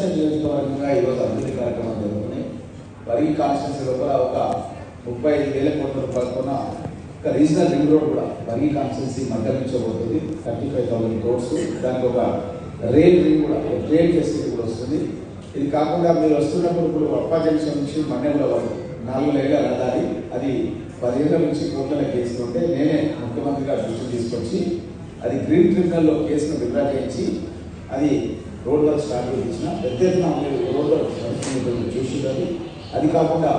ఆదర్శ నియోజకవర్గంగా ఈరోజు అభివృద్ధి కార్యక్రమాలు జరుగుతున్నాయి. పరిగి కాన్స్టిట్యూన్సీ లోపల ఒక 35,000 కోట్ల రూపాయలతోన ఒక రీజనల్ రింగ్ రోడ్ కూడా పరిగి కాన్స్టిట్యూన్సీ మధ్య నుంచి పోతుంది, 35,000 crores. దానికి ఒక రైల్ రింగ్ కూడా, ట్రైన్ ఫెసిలిటీ కూడా వస్తుంది. ఇది కాకుండా మీరు వస్తున్నప్పుడు ఇప్పుడు అప్పా జంక్షన్ నుంచి మన్నెంలో 4 లైన్ల రహదారి, అది 10 ఏళ్ల నుంచి కోట్ల కేసుకుంటే నేనే ముఖ్యమంత్రిగా దృష్టి తీసుకొచ్చి అది గ్రీన్ ట్రిబ్యునల్లో కేసును విత్డ్రా చేయించి అది రోడ్ వర్క్ స్టార్ట్ చేయించిన. పెద్ద ఎత్తున రోడ్ వర్క్ చూసింది. అది కాకుండా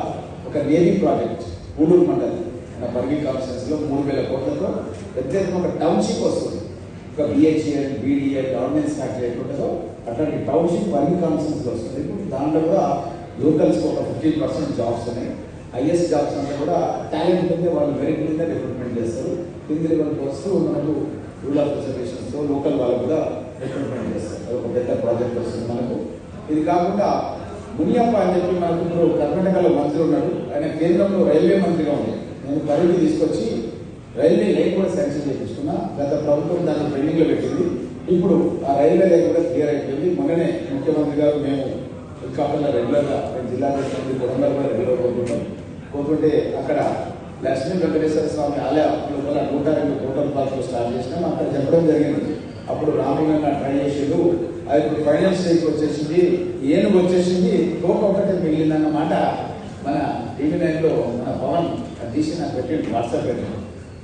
ఒక నేవీ ప్రాజెక్ట్ పూడూరు మండలి మన పరిగి కాన్స్టిట్యూన్సీలో 3,000 కోట్లతో పెద్ద ఎత్తున ఒక టౌన్షిప్ వస్తుంది. ఒక బిహెచ్ఎల్, బీడీఏ, గవర్నమెంట్ ఫ్యాక్టరీ ఎక్కడో అట్లాంటి టౌన్షిప్ పరిగి కాన్స్టిట్యూన్సీలో వస్తుంది. ఇప్పుడు దాంట్లో కూడా లోకల్స్కి ఒక 15% జాబ్స్ ఉన్నాయి. హైయెస్ట్ జాబ్స్ అంతా కూడా టాలెంట్ ఉంటే వాళ్ళు మెరిట్ మీద రిక్రూట్మెంట్ చేస్తారు. కింది లెవెల్ పోస్ట్ మనకు రూల్ ఆఫ్ రిజర్వేషన్స్తో లోకల్ వాళ్ళు కూడా రిక్రూట్మెంట్ చేస్తారు. అది ఒక పెద్ద ప్రాజెక్ట్ వస్తుంది మనకు. ఇది కాకుండా మునియప్ప అని చెప్పి మనకు ఇప్పుడు కర్ణాటకలో మంత్రి ఉన్నాడు. ఆయన కేంద్రంలో రైల్వే మంత్రిగా ఉంది. నేను పరిధి తీసుకొచ్చి రైల్వే లైన్ కూడా శాంక్షన్ చేయించుకున్నా. గత ప్రభుత్వం దాన్ని పెండింగ్లో పెట్టింది. ఇప్పుడు ఆ రైల్వే లైన్ కూడా క్లియర్ అయిపోయింది. మొన్ననే ముఖ్యమంత్రి గారు మేము కాకుండా రెగ్యులర్గా జిల్లా చేసినప్పుడు కొడంగల్ కూడా రెగ్యులర్ పోతుంటే అక్కడ లక్ష్మీ వెంకటేశ్వర స్వామి ఆలయ లోపల 102 కోట్ల రూపాయలతో స్టార్ట్ చేసినాం. అక్కడ చెప్పడం జరిగింది. అప్పుడు రామలింగన్న ట్రై చేసేది, అది ఇప్పుడు ఫైనల్ స్టేజ్కి వచ్చేసింది, ఏనుగు వచ్చేసింది, తోక ఒకటే మిగిలిందన్నమాట. మన టీవీ9లో మన పవన్ తీసి నాకు పెట్టి వాట్సాప్ పెట్టాను.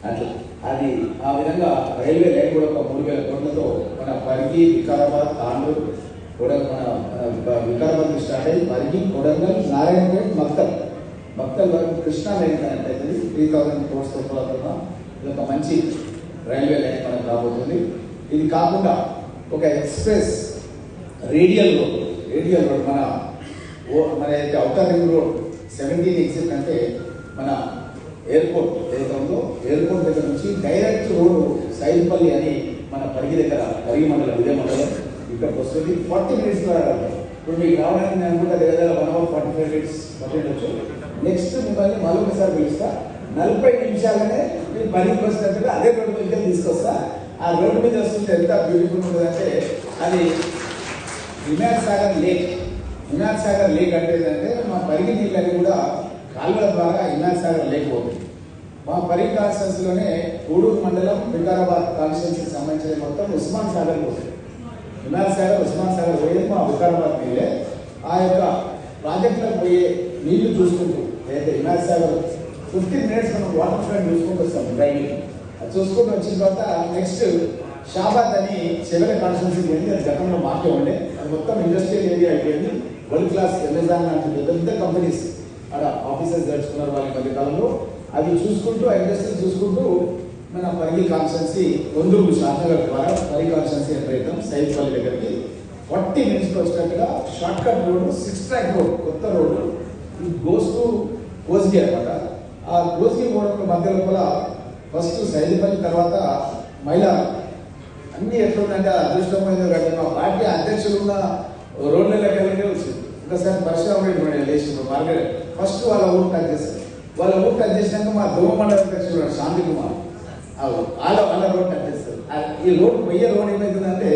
అట్లా అది ఆ విధంగా రైల్వే లైన్ కూడా ఒక 3,000 కోట్లతో మన పరిగి, వికారాబాద్, తాండూరు కూడా మన వికారాబాద్ స్టార్ట్ అయ్యి పరిగి, కొడంగల్, నారాయణపేట, మక్తల్ వరకు కృష్ణా లైన్ కనెక్ట్ అవుతుంది. 3,000 crores రూపాయలతో ఇది ఒక మంచి రైల్వే లైన్ మనకు రాబోతుంది. ఇది కాకుండా ఒక ఎక్స్ప్రెస్ రేడియల్ రోడ్ మన ఔటర్ రింగ్ రోడ్ 17 ఎగ్జిట్ అంటే మన ఎయిర్పోర్ట్ ఏదైతే ఉందో ఎయిర్పోర్ట్ దగ్గర నుంచి డైరెక్ట్ రోడ్డు సైదుపల్లి అని మన పరిగి దగ్గర, పరిగి మండలం, ఇదే మండలం, ఇక్కడికి వస్తుంది. 40 minutes రావాలి. ఇప్పుడు మీకు రావడానికి నేను అనుకుంటా దగ్గర 1 hour 45 minutes పట్టేయచ్చు. నెక్స్ట్ మిమ్మల్ని మరొకసారి పిలుస్తా, 40 నిమిషాలనే మీరు పరిగికి వచ్చినట్టుగా అదే రోడ్డు మీద తీసుకొస్తా. ఆ రోడ్డు మీద వస్తుంటే ఎంత బ్యూటిఫుల్ ఉంటుందంటే అది వినాయక్ సాగర్ లేక్ అంటే ఏంటంటే మా పరిగి నీళ్ళని కూడా కాలువల ద్వారా వినాయక్ సాగర్ లేక్ పోతుంది. మా పరిగి కాన్స్టిట్యూన్సీలోనే గూడూరు మండలం, వికారాబాద్ కాన్స్టిట్యూన్సీకి సంబంధించిన మొత్తం ఉస్మాన్ సాగర్ పోతుంది. వినాయక్ సాగర్, ఉస్మాన్ సాగర్ పోయేది మా వికారాబాద్ నీళ్ళే. ఆ యొక్క ప్రాజెక్టులకు పోయే నీళ్లు చూసుకుంటూ అయితే వినాయక్ సాగర్ 15 minutes మనం వాటర్ ఫ్రంట్ చూసుకుంటూ వస్తాం డ్రైవింగ్. అది చూసుకుంటూ వచ్చిన తర్వాత నెక్స్ట్ షాబాద్ అని చివరి కాన్స్టిట్యూన్సీ పోయింది. అది గతంలో మాకే ఉండే, అది మొత్తం ఇండస్ట్రియల్ ఏరియా అయిపోయింది. వరల్డ్ క్లాస్ అమెజాన్ లాంటి పెద్ద కంపెనీస్ అక్కడ ఆఫీసెస్ తెచ్చుకున్నారు వాళ్ళ మధ్యకాలంలో. అది చూసుకుంటూ ఆ ఇండస్ట్రీ చూసుకుంటూ మన పరిగి కాన్స్టిట్యూన్సీ కొందరు షాద్నగర్ ద్వారా పరిగి కాన్స్టిట్యూన్సీ ఎంటర్ సైదుపల్లి దగ్గరికి 40 minutes వచ్చినట్టుగా short cut road, 6 track road, కొత్త రోడ్డు. ఇది గోస్ టు కోస్గి అనమాట. ఆ కోస్గి పోవడం మధ్య లోపల ఫస్ట్ సైదుపల్లి, తర్వాత మైలార్ అన్ని ఎట్లుందంటే అదృష్టమైందో కానీ మా పార్టీ అధ్యక్షులు ఉన్న రోడ్లకే వచ్చింది. ఒకసారి పరిశ్రమ లేచి మార్కెట్ ఫస్ట్ వాళ్ళ ఊరు టచ్ చేస్తారు. వాళ్ళ ఊరు టచ్ చేసినాక మా దోమ మండల అధ్యక్షుడు శాంతి కుమార్ వాళ్ళ రోడ్ టచ్ చేస్తారు. ఈ రోడ్ పోయే రోడ్ ఏమవుతుందంటే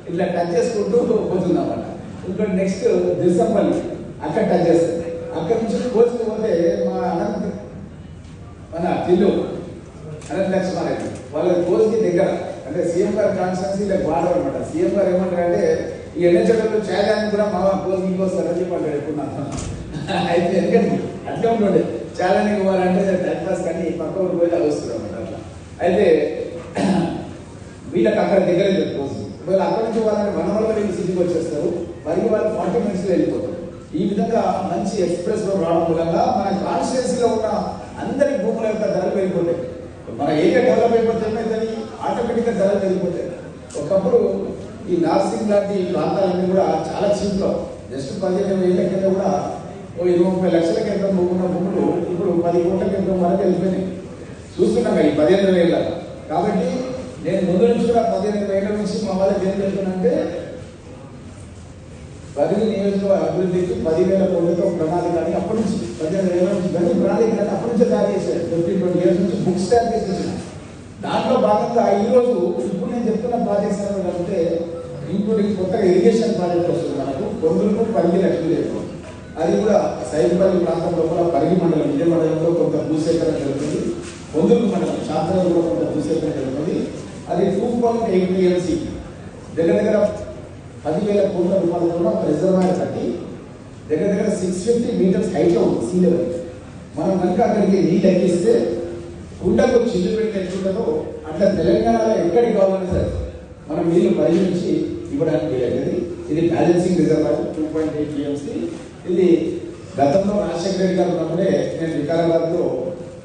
ఇట్లా టచ్ చేసుకుంటూ పోతుందన్నమాట. ఇంకోటి నెక్స్ట్ దిల్సంపల్లి అక్కడ టచ్ చేస్తారు. అక్కడి నుంచి కోసుకు పోతే మన తిల్లు అనంత లక్ష్మారెడ్డి వాళ్ళ కోసుకి దగ్గర, అంటే సీఎం గారి కాన్స్టిట్యూన్సీ ఇలా బాగా అనమాట. సీఎం గారు ఏమంటారంటే ఈ ఎన్హెచ్ఎంలో చేయాలని కూడా మా కోసుకి వస్తారని చెప్పి అంటారు ఎప్పుడు. అయితే ఎందుకంటే అట్లా ఉంటుండే ఛాలెంజ్ ఇవ్వాలంటే టైం పాస్ కానీ పక్క ఊరు పోయి అది వస్తుంది అనమాట. అట్లా అయితే వీళ్ళకి అక్కడ దగ్గర కోసు వీళ్ళు అక్కడి నుంచి వాళ్ళని 1 hour వీళ్ళు సిటీకి వచ్చేస్తారు. పరిగి వాళ్ళు 40 minutes వెళ్ళిపోతారు. ఈ విధంగా మంచి ఎక్స్ప్రెస్ రోడ్ రావడం మూలంగా మన కాన్స్టిట్యూన్సీలో ఉన్న అందరి భూముల యొక్క ధరలు వెళ్ళిపోతాయి. మన ఏరియా డెవలప్ అయిపోతే ఏమైతుంది, ఆటోమేటిక్గా ధరలు వెళ్ళిపోతాయి. ఒకప్పుడు ఈ నార్సింగ్ లాంటి ప్రాంతాలన్నీ కూడా చాలా చీప్లో జస్ట్ 15,000 కింద కూడా 20-30 లక్షల కింద ఉన్న భూములు ఇప్పుడు 10 కోట్ల కింద వరకు వెళ్ళిపోయినాయి. చూస్తున్నాం ఈ 15,000. కాబట్టి నేను ముందు నుంచి కూడా 15,000 నుంచి మా వాళ్ళకి ఏం చెప్తున్నానంటే పరిగి నియోజకవర్గ అభివృద్ధికి 10,000 కోట్లతో ప్రణాళిక కానీ అప్పటి నుంచి 15,000 నుంచి కానీ ప్రణాళిక కానీ అప్పటి నుంచే తయారు చేశారు. 15-20 years నుంచి బుక్స్ తయారు చేసేసిన దాంట్లో భాగంగా ఈరోజు ఇప్పుడు నేను చెప్తున్న ప్రాజెక్ట్స్ అంటే ఇంక్లూడింగ్ కొత్తగా ఇరిగేషన్ ప్రాజెక్ట్ వస్తుంది మనకు పొందులకు పరిగి లక్ష్మీదేవి. అది కూడా సైదుపల్లి ప్రాంతం లోపల పరిగి మండలం ఇదే మండలంలో కొంత భూసేకరణ జరుగుతుంది. పొందులకు మండలం శాంతనగర్ కూడా కొంత భూసేకరణ జరుగుతుంది. అది 2.8 TMC దగ్గర దగ్గర 10,000 కోట్ల రూపాయలతో రిజర్వాయర్ కట్టి దగ్గర దగ్గర 650 మీటర్స్ హైట్లో ఉంది సీ లెవెల్. మనం కనుక అక్కడికి నీళ్ళు ఎక్కిస్తే కుండకు చిల్లు పెట్టి ఎట్లుంటుందో అట్లా తెలంగాణలో ఎక్కడికి కావాలని సరే మనం నీళ్లు పరిగణించి ఇవ్వడానికి వీలైనది. ఇది బ్యాలెన్సింగ్ రిజర్వాయర్ 2.8 TMC. ఇది గతంలో రాజశేఖర రెడ్డి గారు ఉన్నప్పుడే నేను వికారాబాద్లో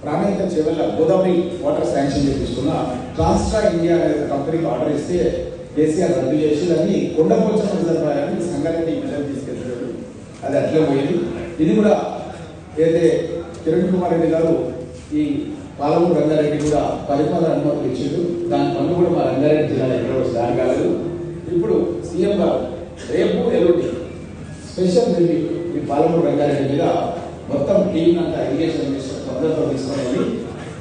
ప్రాణహిత చెవెళ్ళ గోదావరి వాటర్ శాంక్షన్ చేపించుకున్న ట్రాన్స్ట్రా ఇండియా అనే కంపెనీకి ఆర్డర్ ఇస్తే కేసీఆర్ రద్దు చేసి దాన్ని కొండపోచమ్మ రిజర్వాయర్ అని సంగారెడ్డి మెజర్ తీసుకెళ్తాడు. అది అట్లే పోయింది. ఇది కూడా ఏదైతే కిరణ్ కుమార్ రెడ్డి గారు ఈ పాలమూరు రంగారెడ్డి కూడా పరిపాలన అనుమతులు ఇచ్చారు. దాని పనులు కూడా మా రంగారెడ్డి జిల్లాలో ఎక్కడ స్టార్ట్ కాలేదు. ఇప్పుడు సీఎం గారు రేపు ఎల్లుండి స్పెషల్ రివ్యూ ఈ పాలమూరు రంగారెడ్డి మీద మొత్తం టీం అంతా ఇరిగేషన్ మినిస్టర్ తొందరతో తీసుకుని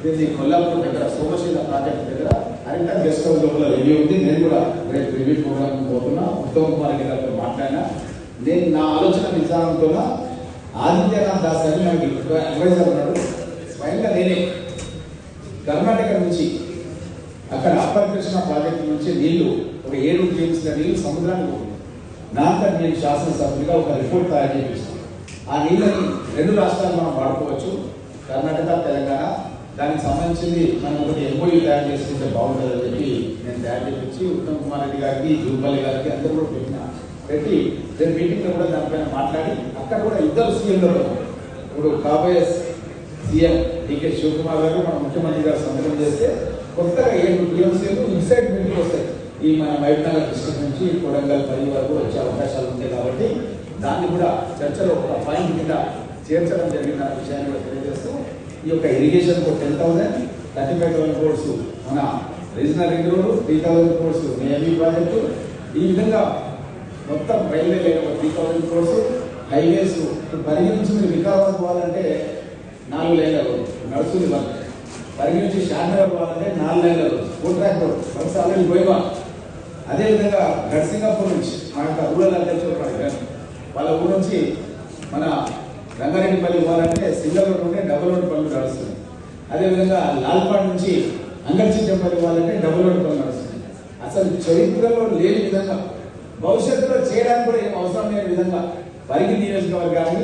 దీన్ని కొల్లాపూర్ దగ్గర సోమశీల ప్రాజెక్ట్ దగ్గర అరిటా గెస్ట్ హౌస్ లోపల రివ్యూ ఉంది. నేను కూడా రేపు రివ్యూ ప్రోగ్రామ్ పోతున్నా. ఉత్తమ్ కుమార్ రెడ్డి గారితో మాట్లాడినా. నేను నా ఆలోచన విధానంతో ఆదిత్యనాథ్ దాస్ అని మనకి అడ్వైజర్ ఉన్నాడు. స్వయంగా నేనే కర్ణాటక నుంచి అక్కడ అప్పర్ కృష్ణ ప్రాజెక్టు నుంచి నీళ్లు ఒక 7 TMC నీళ్లు సముద్రానికి పోతుంది. నాంతా నేను శాసనసభ్యుడిగా ఒక రిపోర్ట్ తయారు చేపిస్తాను. ఆ నీళ్ళని 2 రాష్ట్రాలు మనం వాడుకోవచ్చు, కర్ణాటక తెలంగాణ. దానికి సంబంధించింది మనం ఒకటి MOU తయారు చేసుకుంటే బాగుంటుందని చెప్పి నేను తయారు చేపించి ఉత్తమ్ కుమార్ రెడ్డి గారికి జూపల్లి గారికి అందరూ కూడా పెట్టి రేపు మీటింగ్లో కూడా దానిపైన మాట్లాడి అక్కడ కూడా ఇద్దరు సీఎంలు ఇప్పుడు కాబోయే సీఎం DK శివకుమార్ గారు మన ముఖ్యమంత్రి గారు సంతకం చేస్తే కొత్తగా 7 TMCలు ఇన్సైడ్ మీటింగ్ వస్తాయి. ఈ మన మహబూబ్నగర్ డిస్ట్రిక్ట్ నుంచి కొడంగల్ పల్లి వరకు వచ్చే అవకాశాలు ఉంటాయి. కాబట్టి దాన్ని కూడా చర్చలో ఒక పాయింట్ కింద చేర్చడం జరిగిన విషయాన్ని కూడా తెలియజేస్తూ ఈ యొక్క ఇరిగేషన్ 10,000 35,000 crores మన regional ring road 3,000 crores navy project, ఈ విధంగా మొత్తం రైల్వే లైన్ 3,000 crores, హైవేస్ పరిగణించి మీరు వికారాబాద్ పోవాలంటే 4 లైన్ల రోడ్ నడుస్తుంది. పరిగణించి షాద్నగర్ పోవాలంటే 4 లైన్ల road full track road bus already పోయివా. అదేవిధంగా గడ్సింగాపూర్ నుంచి మన యొక్క రూరల్ అధ్యక్షులు వాళ్ళ ఊరు నుంచి మన రంగారెడ్డిపల్లి పోవాలంటే సింగల్ రోడ్ ఉంటే డబుల్ రోడ్ పనులు నడుస్తుంది. అదేవిధంగా లాల్పాడ్ నుంచి అంగర్చిట్టంపల్లి పోవాలంటే డబుల్ రోడ్ పనులు నడుస్తుంది. అసలు చరిత్రలో లేని విధంగా భవిష్యత్తులో చేయడానికి కూడా ఏం అవసరం లేని విధంగా పరిగి నియోజకవర్గాన్ని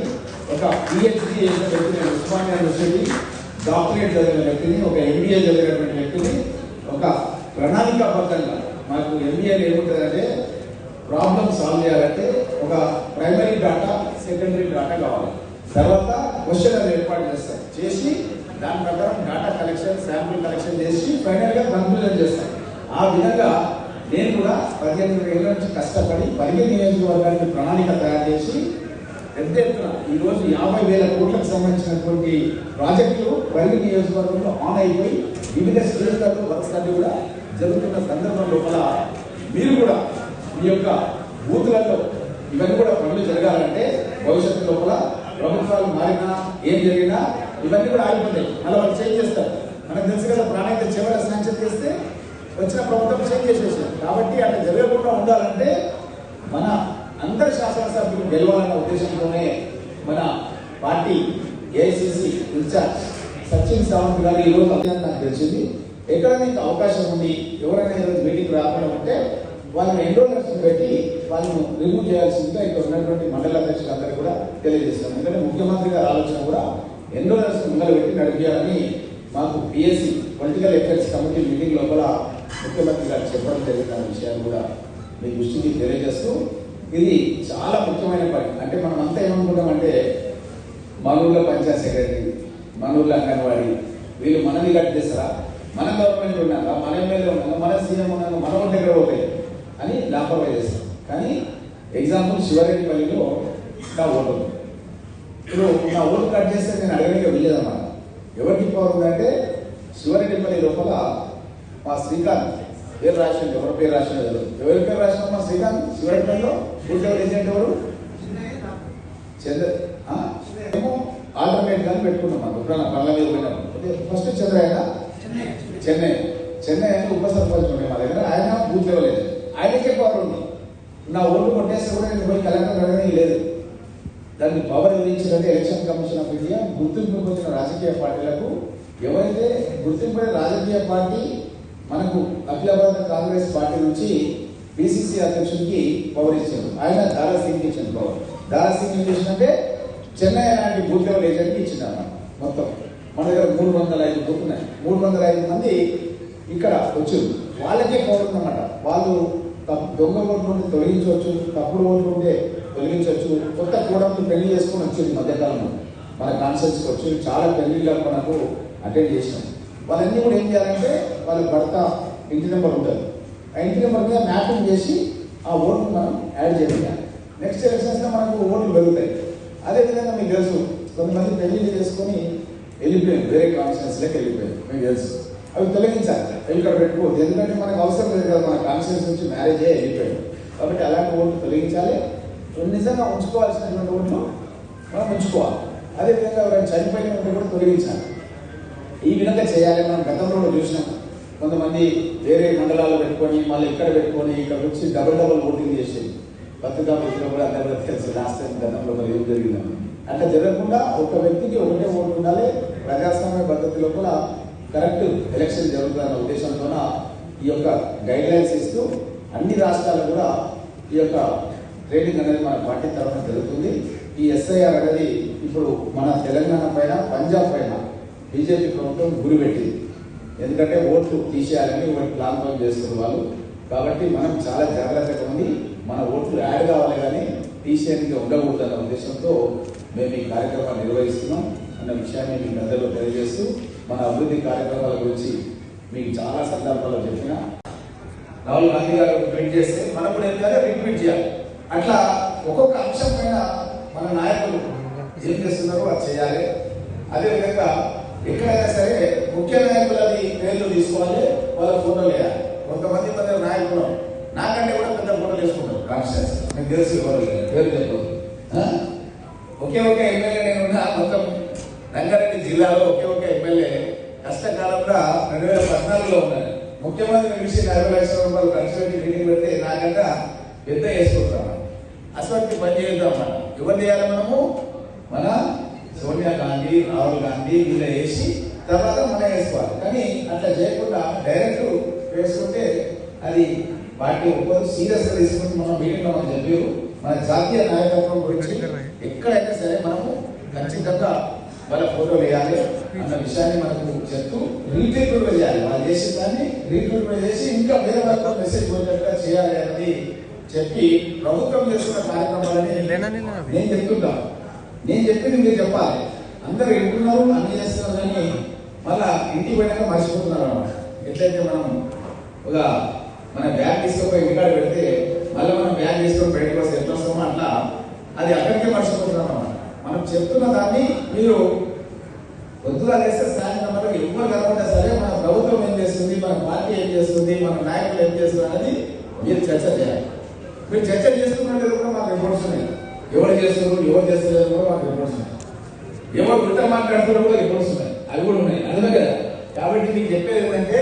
ఒక PhD చేసిన వ్యక్తిని, ఉస్మానియా యూనివర్సిటీ డాక్టరేట్ చదివిన వ్యక్తిని, ఒక MBA చదివినటువంటి వ్యక్తిని ఒక ప్రణాళికాబద్ధంగా మాకు MBA ఏముంటుందంటే ప్రాబ్లమ్ సాల్వ్ చేయాలంటే ఒక ప్రైమరీ డాటా సెకండరీ డాటా కావాలి. తర్వాత క్వశ్చన్ ఏర్పాటు చేస్తాం, చేసి దాని ప్రకారం డాటా కలెక్షన్ శాంపుల్ కలెక్షన్ చేసి ఫైనల్గా కన్క్లూజన్ చేస్తాం. ఆ విధంగా నేను కూడా 18 ఏళ్ళ నుంచి కష్టపడి పరిగి నియోజకవర్గానికి ప్రణాళిక తయారు చేసి పెద్ద ఎత్తున ఈరోజు 50,000 కోట్లకు సంబంధించినటువంటి ప్రాజెక్టులు పరిగి నియోజకవర్గంలో ఆన్ అయిపోయి వివిధ స్టేజ్లలో వర్క్స్ అన్ని కూడా జరుగుతున్న సందర్భం లోపల మీరు కూడా మీ యొక్క బూతులలో ఇవన్నీ కూడా పనులు జరగాలంటే భవిష్యత్తు లోపల ప్రభుత్వాలు మారినా ఏం జరిగినా ఇవన్నీ కూడా ఆగిపోతాయి. మళ్ళీ వాళ్ళు చేంజ్ చేస్తారు. మనకు తెలుసు కదా, ప్రాణాయిత చివరి శాంక్షన్ చేస్తే వచ్చిన ప్రభుత్వం చేంజ్ చేసేసారు. కాబట్టి అట్లా జరగకుండా ఉండాలంటే మన అందరి శాసనసభ్యులు గెలవాలన్న ఉద్దేశంతోనే మన party AICC incharge Sachin Sawant గారు ఈరోజు నాకు తెలిసింది. ఎక్కడ మీకు అవకాశం ఉంది, ఎవరైనా ఈరోజు మీటింగ్ రాకుండా ఉంటే వాళ్ళని ఎన్రోలర్స్ పెట్టి వాళ్ళను రిమూవ్ చేయాల్సిందిగా ఇక్కడ ఉన్నటువంటి మండల అధ్యక్షులందరూ కూడా తెలియజేస్తాం. ఎందుకంటే ముఖ్యమంత్రి గారి ఆలోచన కూడా ఎన్రోలర్స్ ముందర పెట్టి నడిపించాలని మాకు PSC political affairs committee meeting లోపల ముఖ్యమంత్రి గారు చెప్పడం జరిగిన విషయాన్ని కూడా మీ దృష్టికి తెలియజేస్తూ ఇది చాలా ముఖ్యమైన పని. అంటే మనం అంతా ఏమనుకుంటామంటే మన ఊళ్ళో పంచాయత్ సెక్రటరీ, మన ఊళ్ళో అంగన్వాడీ, వీళ్ళు మనది కట్టేస్తారా, మన గవర్నమెంట్ ఉన్నాక, మన ఎమ్మెల్యే ఉన్నాక, మన సీఎం ఉన్నాక మన ఊరి దగ్గర పోతాయి అని లాపర్వై చేస్తాం. కానీ ఎగ్జాంపుల్ శివారెడ్డిపల్లిలో నా ఓటు ఉంది. ఇప్పుడు నా ఓటు కట్ చేస్తే నేను అడగడానికి వెళ్ళేదన్నమాట. ఎవరికి పవర్ ఉందంటే శివారెడ్డిపల్లి లోపల మా శ్రీకాంత్ పేరు రాసింది. ఎవరి పేరు రాసిన ఎవరి పేరు రాసిన మా శ్రీకాంత్ శివారెడ్డిపల్లిలో పూర్తి ఏజెంట్ ఎవరు చంద్ర ఆల్టర్నేట్ కానీ పెట్టుకున్నాం. మనం ఇప్పుడు పనుల మీద పోయినప్పుడు ఫస్ట్ చంద్రయ్య చెన్నై ఉప సర్పంచ్ ఉండే మా దగ్గర. ఆయన బూత్ లెవెల్ ఆయనకే పవర్ ఉంది. నా ఓటు కొట్టేస్తే కూడా నేను పోయి కలెక్టర్ అడగడం లేదు. దాన్ని పవర్ విధించినట్టు ఎలక్షన్ కమిషన్ ఆఫ్ ఇండియా గుర్తింపు పొందిన రాజకీయ పార్టీలకు ఎవరైతే గుర్తింపు రాజకీయ పార్టీ మనకు అఖిల భారత కాంగ్రెస్ పార్టీ నుంచి పిసిసి అధ్యక్షుడికి పవర్ ఇచ్చారు. ఆయన దారా సింగ్ ఇచ్చిన పవర్. దారా సింగ్ ఏం చేసినంటే చెన్నై లాంటి బూత్ లెవెల్ ఏజెంట్కి ఇచ్చిందన్న. మొత్తం మన దగ్గర 305 బూత్ ఉన్నాయి. 305 మంది ఇక్కడ వచ్చారు. వాళ్ళకే పవర్ ఉందన్నమాట. వాళ్ళు దొంగ ఓట్లు ఉంటే తొలగించవచ్చు, తప్పుడు ఓట్లు ఉంటే తొలగించవచ్చు. కొత్త కూడలు పెళ్లి చేసుకొని వచ్చింది మధ్యకాలంలో మన కాన్ఫరెన్స్కి వచ్చి చాలా పెళ్లిళ్ళకు మనకు అటెండ్ చేసినాం. వాళ్ళన్నీ కూడా ఏం చేయాలంటే వాళ్ళ భర్త ఇంటి నెంబర్ ఉంటుంది. ఆ ఇంటి నెంబర్ మీద మ్యాపింగ్ చేసి ఆ ఓట్లు మనం యాడ్ చేయాలి. నెక్స్ట్ ఎలక్షన్స్లో మనకు ఓట్లు పెరుగుతాయి. అదేవిధంగా మీకు తెలుసు కొంతమంది పెళ్లిళ్ళు చేసుకొని వెళ్ళిపోయారు, వేరే కాన్ఫరెన్స్లోకి వెళ్ళిపోయారు. మీకు తెలుసు అవి తొలగించాలి. అవి ఇక్కడ పెట్టుకోవద్దు. ఎందుకంటే మనకు అవసరం లేదు కదా, మన కాన్ఫరెన్స్ నుంచి మ్యారేజ్ అయ్యి వెళ్ళిపోయాడు. కాబట్టి అలాంటి ఓట్లు తొలగించాలి. నిజంగా ఉంచుకోవాల్సినటువంటి ఓట్లు మనం ఉంచుకోవాలి. అదేవిధంగా ఎవరైనా చనిపోయిన ఉంటే కూడా తొలగించాలి. ఈ విధంగా చేయాలి. మనం గతంలో కూడా చూసినాం. కొంతమంది వేరే మండలాలు పెట్టుకొని మళ్ళీ ఇక్కడ పెట్టుకొని ఇక్కడ వచ్చి డబుల్ ఓటింగ్ చేసేది. పత్రికా మిత్రులు కూడా అందరూ తెలుసు లాస్ట్ టైం గతంలో మరి ఏం జరిగిందని. అట్లా జరగకుండా ఒక వ్యక్తికి ఒకటే ఓటు ఉండాలి. ప్రజాస్వామ్య పద్ధతిలో కూడా కరెక్ట్ ఎలక్షన్ జరుగుతున్న ఉద్దేశంతోన ఈ యొక్క గైడ్ లైన్స్ ఇస్తూ అన్ని రాష్ట్రాలు కూడా ఈ యొక్క ట్రైనింగ్ అనేది మన పార్టీ తరఫున జరుగుతుంది. ఈ ఎస్ఐఆర్ అనేది ఇప్పుడు మన తెలంగాణ పైన పంజాబ్ పైన బీజేపీ ప్రభుత్వం గురిపెట్టింది. ఎందుకంటే ఓట్లు తీసేయాలని ఒకటి ప్లాన్ పని చేస్తున్న వాళ్ళు. కాబట్టి మనం చాలా జాగ్రత్తగా ఉండి మన ఓట్లు యాడ్ కావాలి కానీ తీసేయడానికి ఉండకూడదు అన్న ఉద్దేశంతో మేము ఈ కార్యక్రమాన్ని నిర్వహిస్తున్నాం అన్న విషయాన్ని మీకు అందరిలో తెలియజేస్తూ మన అభివృద్ధి కార్యక్రమాల గురించి మీకు చాలా సందర్భాల్లో చెప్పిన రాహుల్ గాంధీ గారు ట్వీట్ చేస్తే మనం కూడా ఏంటంటే రిపీట్ చేయాలి. అట్లా ఒక్కొక్క అంశం పైన మన నాయకులు ఏం చేస్తున్నారో అది చేయాలి. అదేవిధంగా ఎక్కడైనా సరే ముఖ్య నాయకులది పేర్లు తీసుకోవాలి, వాళ్ళ ఫోటోలు వేయాలి. కొంతమంది నాయకులు నాకంటే కూడా పెద్ద ఫోటోలు వేసుకుంటారు. కాన్షియస్ మీకు తెలుసు పేరు చెప్పదు. ఒకే ఒక ఎమ్మెల్యే నేను మొత్తం రంగారెడ్డి జిల్లాలో ఒకే ఎమ్మెల్యే కష్టకాలంలో 2014లో ఉన్నాను. ముఖ్యమంత్రి విషయం 40 లక్షల రూపాయలు ఖర్చు పెట్టి మీటింగ్ పెడితే నాకంటే పెద్ద వేసుకుంటాం. అసలు పని చేద్దాం. మనం ఎవరు చేయాలి? మనము మన సోనియా గాంధీ, రాహుల్ గాంధీ వీళ్ళ వేసి తర్వాత మనం వేసుకోవాలి. కానీ అట్లా చేయకుండా డైరెక్ట్ వేసుకుంటే అది పార్టీ ఒక్కరు సీరియస్గా తీసుకుంటే మనం మీటింగ్లో మనం చెప్పారు. మన జాతీయ నాయకత్వం గురించి ఎక్కడైనా సరే మనము ఖచ్చితంగా వాళ్ళ ఫోటో వేయాలి అన్న విషయాన్ని మనకు చెప్తూ రీట్వీట్ కూడా చేయాలి. వాళ్ళు చేసిన దాన్ని రీట్వీట్ కూడా చేసి ఇంకా వేరే వాళ్ళతో మెసేజ్ వచ్చేట్టుగా చేయాలి అనేది చెప్పి ప్రభుత్వం చేస్తున్న కార్యక్రమాలని నేను చెప్తుంటాను. నేను చెప్పింది మీరు చెప్పాలి. అందరూ వింటున్నారు, అన్ని చేస్తున్నారు, కానీ మళ్ళా ఇంటికి పోయినాక మర్చిపోతున్నారు అన్నమాట. ఎట్లయితే మనం ఒక మన బ్యాగ్ తీసుకుపోయి ఇంటికాడ పెడితే మళ్ళీ మనం బ్యాగ్ తీసుకొని బయటకు వస్తే ఎట్లా వస్తామో అట్లా అది అక్కడికే మర్చిపోతున్నాం అన్నమాట. మనం చెప్తున్న దాన్ని మీరు పొద్దుగా చేస్తే సాయంత్రం వరకు ఎవరు కనబడ్డా సరే మన ప్రభుత్వం ఏం చేస్తుంది, మన పార్టీ ఏం చేస్తుంది, మన నాయకులు ఏం చేస్తున్నారు అనేది మీరు చర్చ చేయాలి. మీరు చర్చ చేస్తున్నట్టు కూడా మాకు రిపోర్ట్స్ ఉన్నాయి. ఎవరు చేస్తున్నారు, ఎవరు చేస్తున్నారు కూడా మాకు రిపోర్ట్స్ ఉన్నాయి. ఎవరు గుట్ట మాట్లాడుతున్నారు కూడా రిపోర్ట్స్ ఉన్నాయి. అవి కూడా ఉన్నాయి. అదే కదా. కాబట్టి మీకు చెప్పేది ఏంటంటే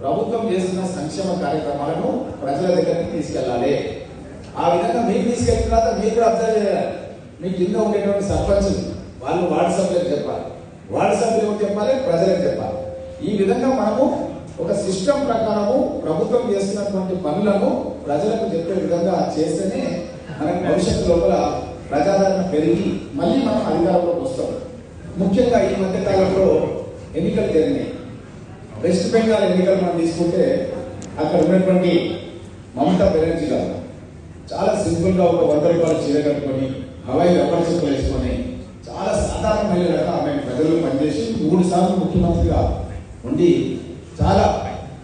ప్రభుత్వం చేస్తున్న సంక్షేమ కార్యక్రమాలను ప్రజల దగ్గరికి తీసుకెళ్ళాలి. ఆ విధంగా మీకు తీసుకెళ్ళిన తర్వాత మీరు కూడా అబ్జర్వ్ చేయాలి. మీ కింద ఉండేటువంటి సర్పంచులు వాళ్ళు వార్డు సభ్యులకు చెప్పాలి, వార్డు సభ్యులకు చెప్పాలి, ప్రజలకు చెప్పాలి. ఈ విధంగా మనము ఒక సిస్టమ్ ప్రకారము ప్రభుత్వం చేస్తున్నటువంటి పనులను ప్రజలకు చెప్పే విధంగా చేస్తేనే మనకు భవిష్యత్తు లోపల ప్రజాదరణ పెరిగి మళ్ళీ మనం అధికారంలోకి వస్తాం. ముఖ్యంగా ఈ మధ్య కాలంలో ఎన్నికలు జరిగినాయి. వెస్ట్ బెంగాల్ ఎన్నికలు మనం తీసుకుంటే అక్కడ ఉన్నటువంటి మమతా బెనర్జీ గారు చాలా సింపుల్గా ఒక 100 రూపాయల చీర కట్టుకొని హవాయి రబ్బర్ చెప్పులు వేసుకొని చాలా సాధారణ మహిళగా ఆమె ప్రజల్లో పనిచేసి 3 సార్లు ముఖ్యమంత్రిగా ఉండి చాలా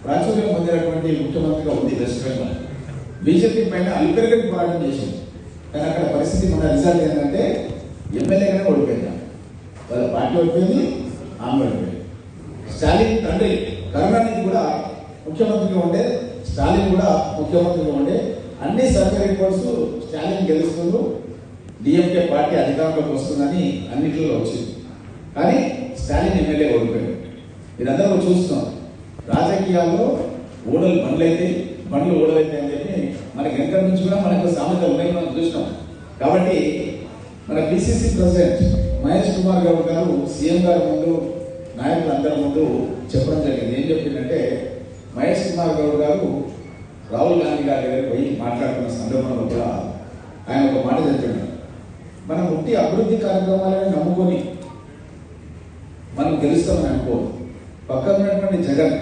ప్రాచుర్యం పొందినటువంటి ముఖ్యమంత్రిగా ఉంది వెస్ట్ బెంగాల్. బీజేపీ పైన అల్పెరగని పోరాటం చేసింది. కానీ అక్కడ పరిస్థితి మన రిజల్ట్ ఏంటంటే ఎమ్మెల్యేగానే ఓడిపోయింది. వాళ్ళ పార్టీ ఓడిపోయింది, ఆమె ఓడిపోయింది. స్టాలిన్ తండ్రి కరుణానిధి కూడా ముఖ్యమంత్రిగా ఉండే, స్టాలిన్ కూడా ముఖ్యమంత్రిగా ఉండే. అన్ని సర్వే రిపోర్ట్స్ స్టాలిన్ గెలుస్తుండ్రు, డిఎంకే పార్టీ అధికారంలోకి వస్తుందని అన్నింటిలో వచ్చింది. కానీ స్టాలిన్ ఎమ్మెల్యే ఓడిపోయాడు. మీరందరూ చూస్తున్నాం. రాజకీయాల్లో బండ్లు ఓడలైతే అని చెప్పి మనకి వెనక నుంచి కూడా మనకు సామెత ఉన్నాయి, మనం చూసినాం. కాబట్టి మన పిసిసి ప్రెసిడెంట్ మహేష్ కుమార్ గౌడ్ గారు సీఎం గారి ముందు, నాయకులందరి ముందు చెప్పడం జరిగింది. ఏం చెప్పిందంటే, మహేష్ కుమార్ గౌడ్ గారు రాహుల్ గాంధీ గారి దగ్గర పోయి మాట్లాడుతున్న సందర్భంలో కూడా ఆయన ఒక మాట చెప్పాడు, మనం ఉట్టి అభివృద్ధి కార్యక్రమాలను నమ్ముకొని మనం గెలుస్తామని అనుకోదు. పక్కన ఉన్నటువంటి జగన్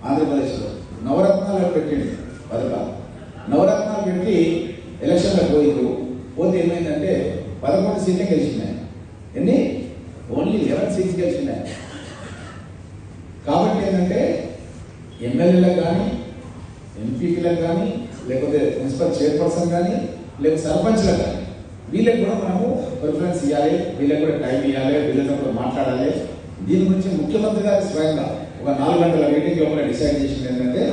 ఆంధ్రప్రదేశ్లో నవరత్నాలు పెట్టింది పథకాలు. నవరత్నాలు పెట్టి ఎలక్షన్లకు పోతే ఏమైందంటే 11 సీట్లు గెలిచినాయి. ఎన్ని? ఓన్లీ 11 సీట్లు గెలిచినాయి. కాబట్టి ఏంటంటే ఎమ్మెల్యేలకు కానీ, ఎంపీలకు కానీ, లేకపోతే మున్సిపల్ చైర్పర్సన్ కానీ, లేకపోతే సర్పంచ్లకు కానీ, వీళ్ళకి కూడా మనము ప్రిఫరెన్స్ ఇవ్వాలి, వీళ్ళకి కూడా టైం ఇవ్వాలి, వీళ్ళతో కూడా మాట్లాడాలి. దీని గురించి ముఖ్యమంత్రి గారు స్వయంగా ఒక 4 గంటల మీటింగ్లో కూడా డిసైడ్ చేసింది ఏంటంటే,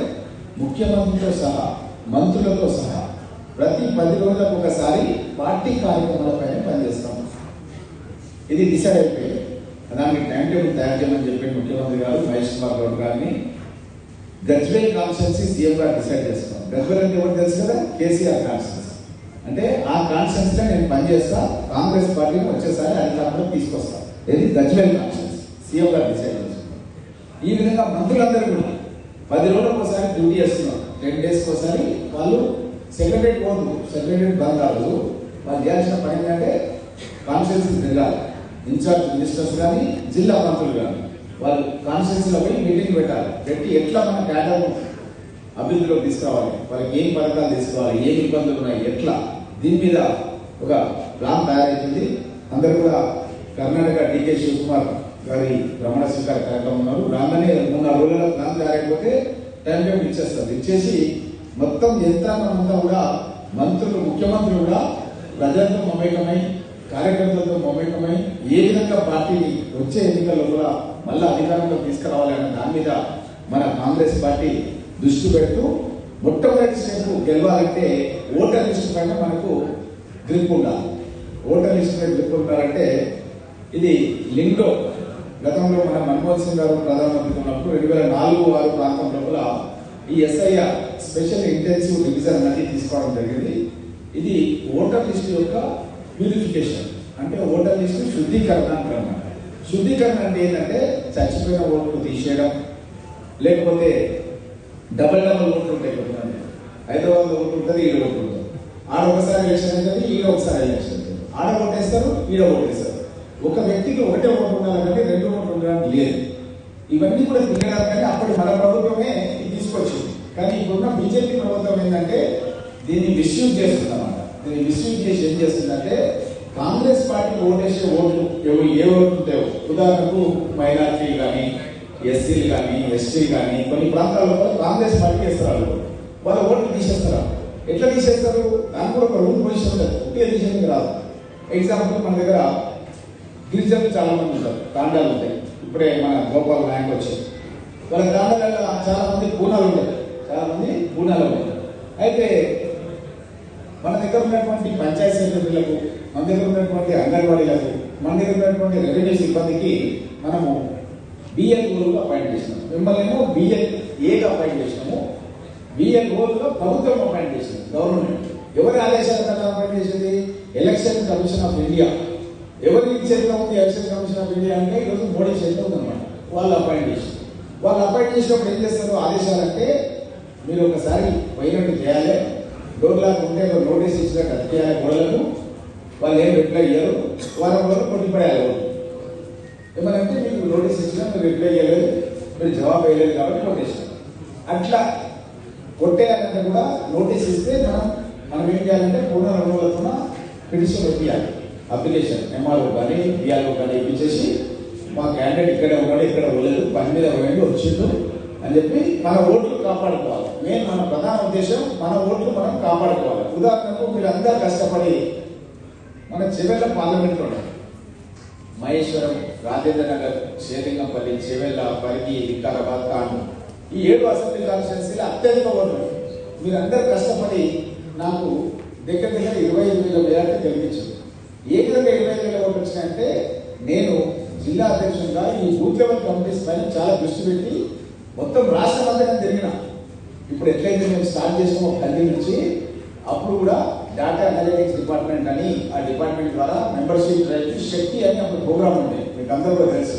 ముఖ్యమంత్రితో సహా, మంత్రులతో సహా ప్రతి 10 రోజులకు ఒకసారి పార్టీ కార్యక్రమాలపైన పనిచేస్తాం. ఇది డిసైడ్ అయిపోయి దానికి టైం టేబుల్ తయారు చేయమని చెప్పి ముఖ్యమంత్రి గారు మహేష్ కుమార్ గౌడ్ గారిని గజ్వేల్ కాన్స్టిట్యున్సీ సీఎం గారు డిసైడ్ చేస్తున్నాం. గజ్వేల్ అంటే ఎవరు తెలుసు కదా, కేసీఆర్ కాన్స్టిట్యున్సీ. అంటే ఆ కాన్స్టిట్యున్సీలో నేను పనిచేస్తా, కాంగ్రెస్ పార్టీని వచ్చేసారి అధికారంలో తీసుకొస్తా. ఇది గజ్వేల్ కాన్స్టిట్యున్సీ సీఎం గారు డిసైడ్ చేస్తున్నారు. ఈ విధంగా మంత్రులందరూ కూడా 10 రోజులకు ఒకసారి డ్యూటీ చేస్తున్నారు. 10 డేస్కి ఒకసారి వాళ్ళు సెక్రటరీ పోదు, సెక్రటరీ బంద్ కాదు. వాళ్ళు చేయాల్సిన పని ఏంటంటే కాన్స్టిట్యున్సీ తిరగాలి. ఇన్ఛార్జ్ మినిస్టర్స్ కానీ, జిల్లా మంత్రులు కానీ వాళ్ళు కాన్స్టిట్యున్సీలో పోయి మీటింగ్ పెట్టాలి. పెట్టి ఎట్లా మన క్యాడర్ అభివృద్ధిలోకి తీసుకురావాలి, వాళ్ళకి ఏం పథకాలు తీసుకోవాలి, ఏం ఇబ్బందులు ఉన్నాయి, ఎట్లా, దీని మీద ఒక ప్లాన్ తయారైతుంది. అందరూ కూడా కర్ణాటక డీకే శివకుమార్ గారి ప్రమాణ స్వీకార కార్యక్రమం ఉన్నారు. రాగానే 3-4 రోజుల ప్లాన్ తయారైపోతే టైం టేబుల్ ఇచ్చేస్తారు. ఇచ్చేసి మొత్తం యంత్రాంగం అంతా కూడా మంత్రులు, ముఖ్యమంత్రులు కూడా ప్రజలతో మమేకమై, కార్యకర్తలతో మమేకమై ఏ విధంగా పార్టీని వచ్చే ఎన్నికల్లో కూడా మళ్ళీ అధికారంలో తీసుకురావాలి అన్న దాని మీద మన కాంగ్రెస్ పార్టీ దృష్టి పెడుతూ, మొట్టమొదటి స్టెప్ గెలవాలంటే ఓటర్ లిస్టు పైన మనకు గ్రిప్ ఉండాలి. ఓటర్ లిస్టు పైన గ్రిప్ ఉండాలంటే ఇది లింక్లో గతంలో మన మన్మోహన్ సింగ్ గారు ప్రధానమంత్రి ఉన్నప్పుడు 2004-06 ప్రాంతం లోపల ఈ ఎస్ఐఆర్ స్పెషల్ ఇంటెన్సివ్ రివిజన్ అనేది తీసుకోవడం జరిగింది. ఇది ఓటర్ లిస్టు యొక్క ప్యూరిఫికేషన్, అంటే ఓటర్ లిస్టు శుద్ధీకరణ అంటారు. శుద్ధీకరణ అంటే ఏంటంటే చచ్చిపోయిన ఓట్లు తీసేయడం, లేకపోతే డబల్ ఓట్లు ఉంటాయి. హైదరాబాద్లో ఓట్లు ఉంటుంది, ఈడ ఓట్లు ఉంటుంది. ఆడ ఒకసారి ఎలక్షన్ అవుతుంది, ఈడ ఒకసారి ఎలక్షన్ అవుతుంది. ఆడ ఓటేస్తారు, ఈడ ఓటేస్తారు. ఒక వ్యక్తికి ఒకటే ఓటు ఉండాలంటే 2 ఓట్లు ఉండడానికి లేదు. ఇవన్నీ కూడా తిరగడానికి అప్పుడు మన ప్రభుత్వమే తీసుకొచ్చింది. కానీ ఇప్పుడున్న బీజేపీ ప్రభుత్వం ఏంటంటే దీన్ని మిస్యూజ్ చేస్తుందన్నమాట. దీన్ని మిస్యూజ్ చేసి ఏం చేస్తుందంటే, కాంగ్రెస్ పార్టీకి ఓటేసే ఓట్లు ఏ ఓట్లు ఉంటాయో, ఉదాహరణకు మైనార్టీలు కానీ, ఎస్సీలు కానీ, ఎస్టీలు కానీ, కొన్ని ప్రాంతాల్లో కాంగ్రెస్ పార్టీకి వేస్తారు. వాళ్ళ ఓట్లు తీసేస్తారు. ఎట్లా తీసేస్తారు? దానికి కూడా ఒక రూల్ పొజిషన్ ఉంటుంది, ఒకే తీసేందుకు రాదు. ఎగ్జాంపుల్, మన దగ్గర గిరిజనులు చాలా మంది ఉంటారు, తాండాలు ఉంటాయి. ఇప్పుడే మన గోపాల్ నాయక్ వచ్చారు. వాళ్ళ తాండాలలో చాలా మంది పూనాలు ఉంటాయి, చాలా మంది పూనాలు ఉంటాయి. అయితే మన దగ్గర ఉన్నటువంటి పంచాయతీ సెక్రటరీలకు, మన దగ్గర ఉన్నటువంటి అంగన్వాడీలకు, మన దగ్గర ఉన్నటువంటి రెవెన్యూ సిబ్బందికి మనము బిఎల్ఓలుగా అపాయింట్ చేసినాము. మిమ్మల్ని ఏమో బిఎల్ఏగా అపాయింట్ చేసినాము. బిఎల్ఓలుగా ప్రభుత్వం అపాయింట్ చేసింది, గవర్నమెంట్. ఎవరి ఆదేశాల ప్రకారం అపాయింట్ చేసింది? Election commission of India. ఎవరి చేతిలో ఉంది ఎలక్షన్ కమిషన్ ఆఫ్ ఇండియా అంటే ఈరోజు మోడీ చేతిలో ఉందన్నమాట. వాళ్ళు అపాయింట్ చేసి, వాళ్ళు అపాయింట్ చేసినప్పుడు ఏం చేస్తారు? ఆదేశాలంటే మీరు ఒకసారి పోయినట్టు చేయాలి, డోర్ లాగా ఉంటే నోటీస్ ఇచ్చినట్టు అది చేయాలి. గోడలకు వాళ్ళు ఏం రిప్లై ఇయ్యారు, వారం రోజులు కొట్టిపడేయాలి. ఏమనంటే మీకు నోటీస్ ఇచ్చినా మీరు రిప్లై ఇవ్వలేదు, మీరు జవాబు వేయలేదు కాబట్టి కొట్టేసారు. అట్లా కొట్టేయాలంటే కూడా నోటీస్ ఇస్తే మనం ఏం చేయాలంటే పూర్ణ రంగులతో పిటిషన్ పెట్టాలి. అప్లికేషన్ ఎంఆర్ఓ కానీ బిఆర్ఓ కానీ ఇప్పించేసి, మా క్యాండిడేట్ ఇక్కడే ఉన్నాడు, ఇక్కడ పోలేదు, పని మీద పోయింది, వచ్చిండు అని చెప్పి మన ఓట్లు కాపాడుకోవాలి. మెయిన్ మన ప్రధాన ఉద్దేశం మన ఓట్లు మనం కాపాడుకోవాలి. ఉదాహరణకు మీరందరూ కష్టపడి మన చెవెళ్ళ పార్లమెంట్లో మహేశ్వరం, రాజేంద్ర నగర్, శ్రీలింగంపల్లి, చెవెళ్ళ, పరిగి, వికారాబాద్, కాండు, ఈ 7 అసెంబ్లీ కాన్స్టిట్యున్సీలు అత్యధిక ఓట్లు. మీరందరూ కష్టపడి నాకు దగ్గర 25,000 మెజార్టీ గెలిపించారు. ఏ విధంగా 25,000 ఓట్లు వచ్చినాయంటే, నేను జిల్లా అధ్యక్షుడిగా ఈ బూత్ లెవెల్ కమిటీస్ పైన చాలా దృష్టి పెట్టి మొత్తం రాష్ట్రం అంతా తిరిగిన. ఇప్పుడు ఎట్లయితే మేము స్టార్ట్ చేసామో కల్లి నుంచి అప్పుడు కూడా డేటా అనలిటిక్స్ డిపార్ట్మెంట్ అని ఆ డిపార్ట్మెంట్ ద్వారా మెంబర్షిప్ డ్రైవ్ శక్తి అని అప్పుడు ప్రోగ్రామ్ ఉంది, మీకు అందరూ కూడా తెలుసు.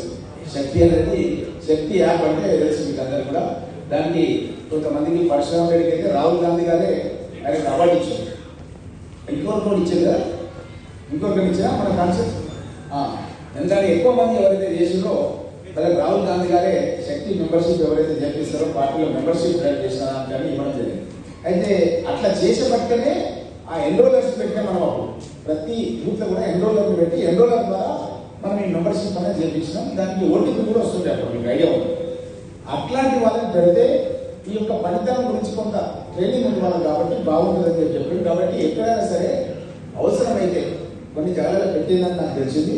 శక్తి అనేది శక్తి యాప్ అంటే తెలుసు మీకు అందరూ కూడా. దానికి కొంతమందికి పరశురామ రెడ్డికి అయితే రాహుల్ గాంధీ గారే ఆయనకు అవార్డు ఇచ్చారు. ఇంకొకరు ఇచ్చారు కదా, ఇంకొకరిని ఇచ్చినా మన కాన్సెప్ట్. ఎందుకంటే ఎక్కువ మంది ఎవరైతే చేసిందో వాళ్ళకి రాహుల్ గాంధీ గారే శక్తి మెంబర్షిప్ ఎవరైతే చేపిస్తారో పార్టీలో మెంబర్షిప్ డ్రైవ్ చేసిన దానికని ఇవ్వడం జరిగింది. అయితే అట్లా చేసే పట్టుకనే ఆ ఎన్రోలర్స్ పెట్టిన మనం అప్పుడు ప్రతి బూత్లో కూడా ఎన్రోలర్ని పెట్టి ఎన్రోలర్ ద్వారా మనం ఈ మెంబర్షిప్ అనేది చేయించినాం. దానికి ఓటీపీ కూడా వస్తుంది, అప్పుడు మీకు ఐడియా ఉంది. అట్లాంటి వాళ్ళని పెడితే ఈ యొక్క ఫలితాల గురించి కొంత ట్రైనింగ్ ఉంటుంది కాబట్టి బాగుంటుందని చెప్పింది. కాబట్టి ఎక్కడైనా సరే అవసరమైతే కొన్ని జాగాలో పెట్టిందని నాకు తెలిసింది.